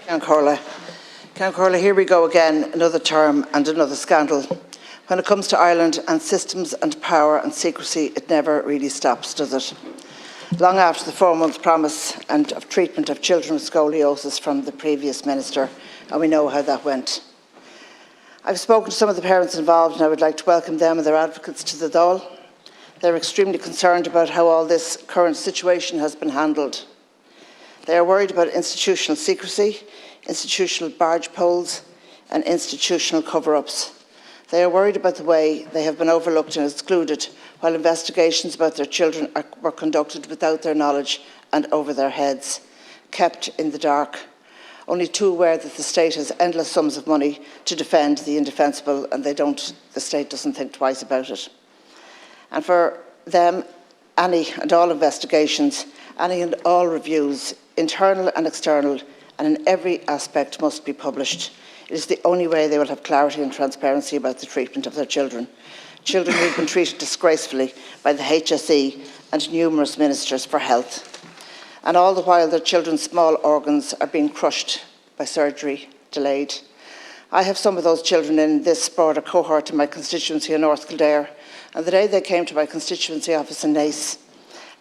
Count Corla, here we go again, another term and another scandal. When it comes to Ireland and systems and power and secrecy, it never really stops, does it? Long after the 4-month promise of treatment of children with scoliosis from the previous minister, and we know how that went. I've spoken to some of the parents involved, and I would like to welcome them and their advocates to the Dáil. They're extremely concerned about how all this current situation has been handled. They are worried about institutional secrecy, institutional barge poles and institutional cover-ups. They are worried about the way they have been overlooked and excluded while investigations about their children were conducted without their knowledge and over their heads, kept in the dark, only too aware that the state has endless sums of money to defend the indefensible, and the state doesn't think twice about it. And for them, any and all investigations, any and all reviews, internal and external, and in every aspect must be published. It is the only way they will have clarity and transparency about the treatment of their children. Children who have been treated disgracefully by the HSE and numerous ministers for health. And all the while their children's small organs are being crushed by surgery delayed. I have some of those children in this broader cohort in my constituency in North Kildare, and the day they came to my constituency office in Naas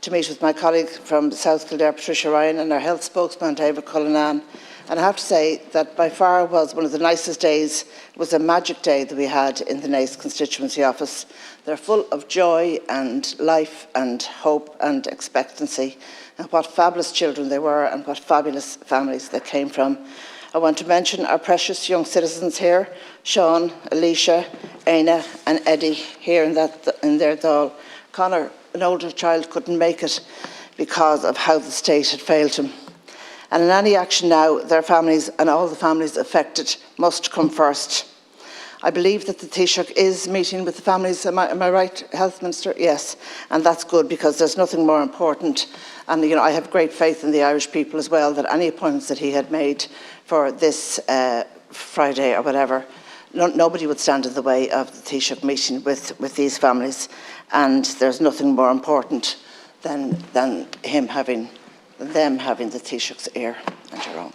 to meet with my colleague from South Kildare, Patricia Ryan, and our health spokesman, David Cullinan. And I have to say that by far was one of the nicest days. It was a magic day that we had in the Naas constituency office. They're full of joy and life and hope and expectancy. And what fabulous children they were and what fabulous families they came from. I want to mention our precious young citizens here, Sean, Alicia, Aina and Eddie here in their Dáil. Conor, an older child, couldn't make it because of how the state had failed him. And in any action now, their families and all the families affected must come first. I believe that the Taoiseach is meeting with the families. Am I right, Health Minister? Yes, and that's good because there's nothing more important. And I have great faith in the Irish people as well, that any appointments that he had made for this Friday or whatever, nobody would stand in the way of the Taoiseach meeting with these families. And there's nothing more important than them having the Taoiseach's ear and your own.